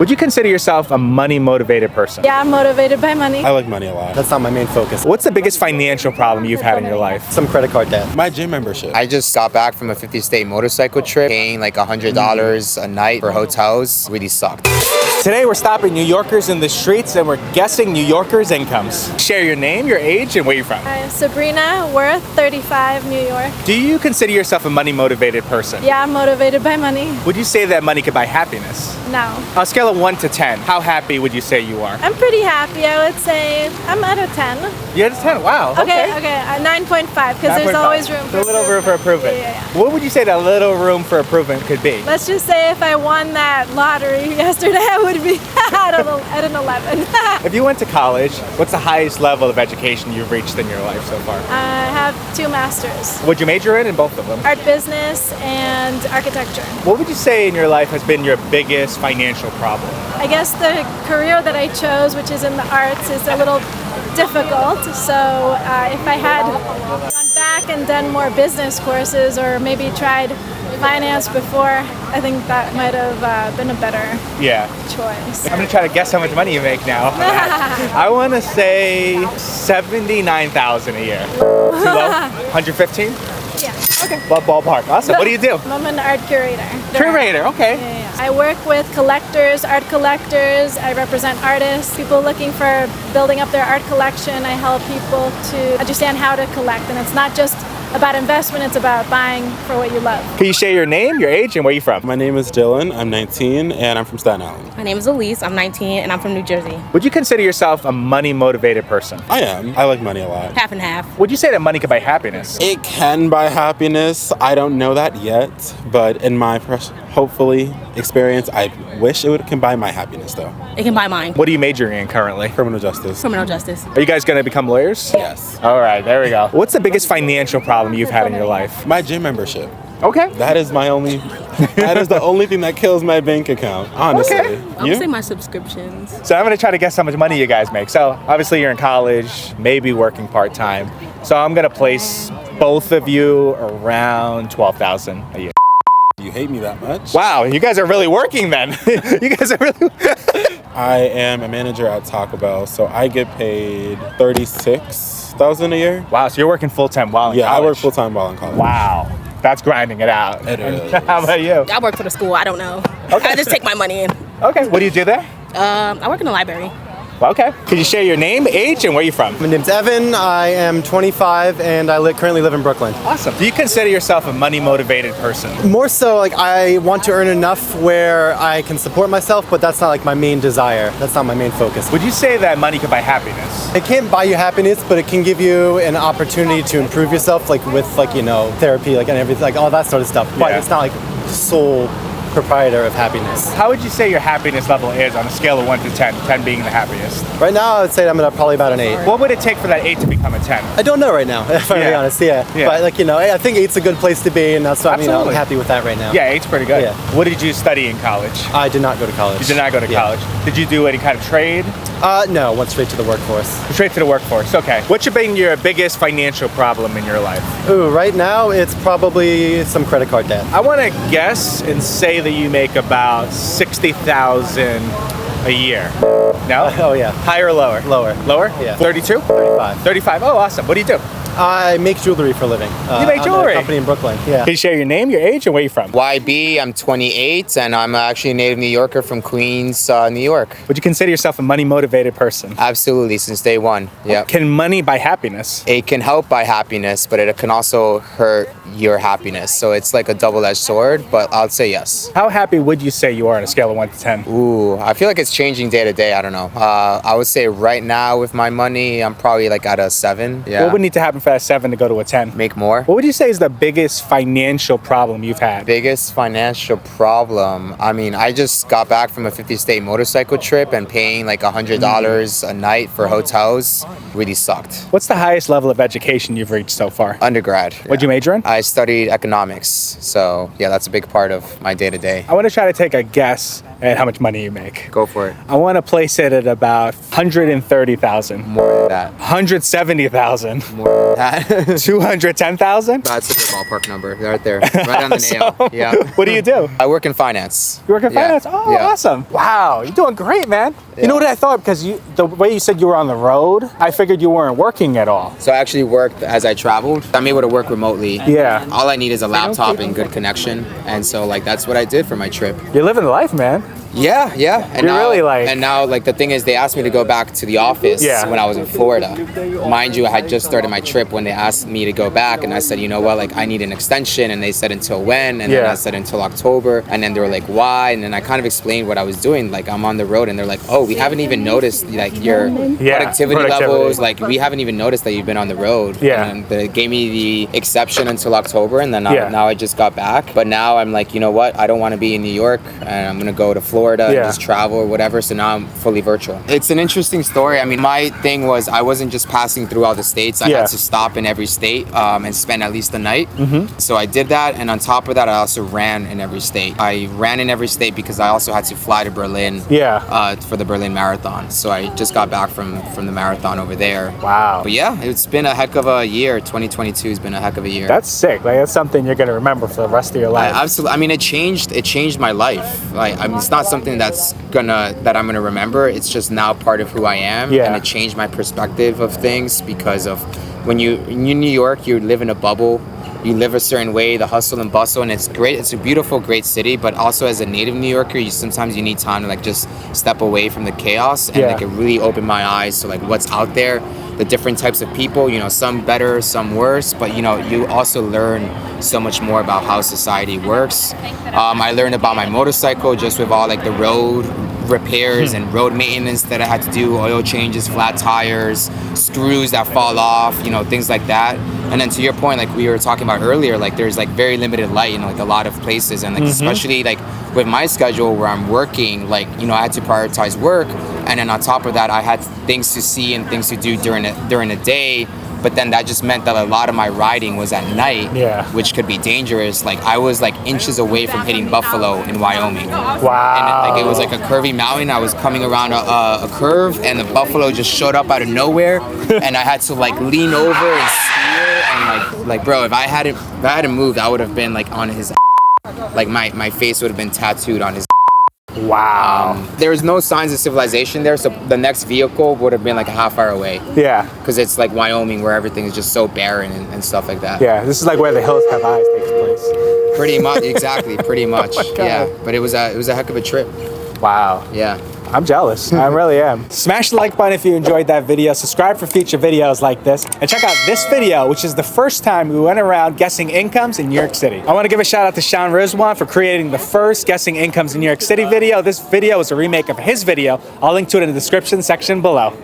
Would you consider yourself a money-motivated person? Yeah, I'm motivated by money. I like money a lot. That's not my main focus. What's the biggest financial problem you've had in your life? Some credit card debt. My gym membership. I just got back from a 50-state motorcycle trip, paying like $100 a night for hotels. Really sucked. Today we're stopping New Yorkers in the streets and we're guessing New Yorkers' incomes. Share your name, your age, and where you're from. I'm Sabrina Worth, 35, New York. Do you consider yourself a money-motivated person? Yeah, I'm motivated by money. Would you say that money could buy happiness? No. On a scale of 1 to 10, how happy would you say you are? I'm pretty happy, I would say. I'm at a 10. You're at a 10, wow. Okay, 9.5, because there's 9.5. always room for a little room for improvement. Yeah. What would you say that little room for improvement could be? Let's just say if I won that lottery yesterday, I would be at an 11. If you went to college, what's the highest level of education you've reached in your life so far? I have 2 masters. What'd you major in both of them? Art business and architecture. What would you say in your life has been your biggest financial problem? I guess the career that I chose, which is in the arts, is a little difficult. So if I had gone back and done more business courses or maybe tried finance before, I think that might have been a better choice. I'm gonna try to guess how much money you make now. I want to say $79,000 a year. Too low? 115? Yeah. Okay. Well, ballpark. Awesome. What do you do? I'm an art curator. Curator. Okay. Yeah. I work with collectors, art collectors. I represent artists, people looking for building up their art collection. I help people to understand how to collect, and it's not just about investment, it's about buying for what you love. Can you share your name, your age, and where you're from? My name is Dylan. I'm 19 and I'm from Staten Island. My name is Elise. I'm 19 and I'm from New Jersey. Would you consider yourself a money-motivated person? I am. I like money a lot. Half and half. Would you say that money could buy happiness? It can buy happiness. I don't know that yet, but in my hopefully experience, I wish it can buy my happiness though. It can buy mine. What are you majoring in currently? Criminal justice. Criminal justice. Are you guys going to become lawyers? Yes. All right, there we go. What's the biggest financial problem you've had in your life? My gym membership. Okay. That is the only thing that kills my bank account, honestly. Okay. I would say my subscriptions. So I'm going to try to guess how much money you guys make. So obviously you're in college, maybe working part-time. So I'm going to place both of you around $12,000 a year. You hate me that much? Wow, you guys are really working then. You guys are really... I am a manager at Taco Bell, so I get paid $36,000 a year. Wow, so you're working full-time while in college? Yeah, I work full-time while in college. Wow, that's grinding it out. It is. How about you? I work for the school. I don't know. Okay. I just take my money in. Okay, what do you do there? I work in the library. Okay. Could you share your name, age, and where you're from? My name's Evan. I am 25 and I currently live in Brooklyn. Awesome. Do you consider yourself a money-motivated person? More so, like, I want to earn enough where I can support myself, but that's not like my main desire. That's not my main focus. Would you say that money could buy happiness? It can't buy you happiness, but it can give you an opportunity to improve yourself, like with therapy, like and everything, like all that sort of stuff. But it's not like sole proprietor of happiness. How would you say your happiness level is on a scale of 1 to 10, 10 being the happiest? Right now, I would say I'm at probably about an 8. What would it take for that 8 to become a 10? I don't know right now, if I'm being honest, yeah. But I think 8's a good place to be, and that's why I'm happy with that right now. Yeah, 8's pretty good. Yeah. What did you study in college? I did not go to college. You did not go to college. Did you do any kind of trade? No, went straight to the workforce. Straight to the workforce, okay. What's been your biggest financial problem in your life? Ooh, right now it's probably some credit card debt. I want to guess and say that you make about $60,000 a year. No? Oh yeah. Higher or lower? Lower. Lower? Yeah. 32? 35. 35. Oh, awesome. What do you do? I make jewelry for a living. You make jewelry? At a company in Brooklyn. Yeah. Can you share your name, your age, and where you're from? YB, I'm 28, and I'm actually a native New Yorker from Queens, New York. Would you consider yourself a money-motivated person? Absolutely, since day one. Yeah. Can money buy happiness? It can help buy happiness, but it can also hurt your happiness. So it's like a double-edged sword, but I'll say yes. How happy would you say you are on a scale of 1 to 10? Ooh, I feel like it's changing day to day. I don't know. I would say right now with my money, I'm probably like at a 7. Yeah. What would need to happen for that 7 to go to a 10? Make more. What would you say is the biggest financial problem you've had? Biggest financial problem? I mean, I just got back from a 50-state motorcycle trip and paying like $100 a night for hotels really sucked. What's the highest level of education you've reached so far? Undergrad. What'd you major in? I studied economics. So yeah, that's a big part of my day to day. I want to try to take a guess at how much money you make. Go for it. I want to place it at about $130,000. More than that. $170,000. More than that. 210,000? That's a good ballpark number right there, right on the nail. So, Yeah. What do you do? I work in finance. You work in Yeah. finance? Oh, Yeah. awesome. Wow, you're doing great, man. You know what I thought? Because the way you said you were on the road, I figured you weren't working at all. So I actually worked as I traveled. I'm able to work remotely. Yeah. All I need is a laptop and good connection. And so like that's what I did for my trip. You're living the life, man. Yeah, yeah. And You're really, like- And now like the thing is they asked me to go back to the office Yeah. when I was in Florida. Mind you, I had just started my trip when they asked me to go back, and I said, you know what, like I need an extension, and they said until when, and then Yeah. I said until October, and then they were like, why? And then I kind of explained what I was doing. Like I'm on the road, and they're like, oh, we haven't even noticed like your productivity levels. Like we haven't even noticed that you've been on the road. Yeah. And they gave me the exception until October, and then now I just got back. But now I'm like, you know what, I don't want to be in New York, and I'm gonna go to Florida and just travel or whatever. So now I'm fully virtual. It's an interesting story. I mean, my thing was I wasn't just passing through all the states. I had to stop in every state and spend at least a night. So I did that, and on top of that, I also ran in every state. I ran in every state because I also had to fly to Berlin. For the Berlin Marathon. So I just got back from the marathon over there. Wow. But yeah, it's been a heck of a year. 2022 has been a heck of a year. That's sick. Like that's something you're gonna remember for the rest of your life. Absolutely. I mean, it changed my life. Like, I mean, it's not something that I'm gonna remember. It's just now part of who I am. Yeah. And it changed my perspective of things because of when you're in New York, you live in a bubble. You live a certain way, the hustle and bustle, and it's great. It's a beautiful, great city. But also, as a native New Yorker, sometimes you need time to like just step away from the chaos, and like it really opened my eyes to like what's out there, the different types of people. You know, some better, some worse. But you know, you also learn so much more about how society works. I learned about my motorcycle just with all like the road repairs and road maintenance that I had to do, oil changes, flat tires, screws that fall off, you know, things like that. And then to your point, like we were talking about earlier, like there's like very limited light in like a lot of places, and like especially like with my schedule where I'm working, like, you know, I had to prioritize work, and then on top of that I had things to see and things to do during the day. But then that just meant that a lot of my riding was at night, which could be dangerous. Like I was like inches away from hitting Buffalo in Wyoming. Wow. And it was like a curvy mountain. I was coming around a curve, and the buffalo just showed up out of nowhere, and I had to like lean over and steer. And like bro, if I hadn't moved, I would have been like on his. Like my face would have been tattooed on his. Wow. There was no signs of civilization there, so the next vehicle would have been like a half hour away. Yeah. Because it's like Wyoming, where everything is just so barren and stuff like that. Yeah, this is like where The Hills Have Eyes takes place. Pretty much, exactly, pretty much. Oh my God. Yeah, but it was a heck of a trip. Wow. Yeah. I'm jealous. I really am. Smash the like button if you enjoyed that video. Subscribe for future videos like this. And check out this video, which is the first time we went around guessing incomes in New York City. I want to give a shout out to Sean Rizwan for creating the first guessing incomes in New York City video. This video is a remake of his video. I'll link to it in the description section below.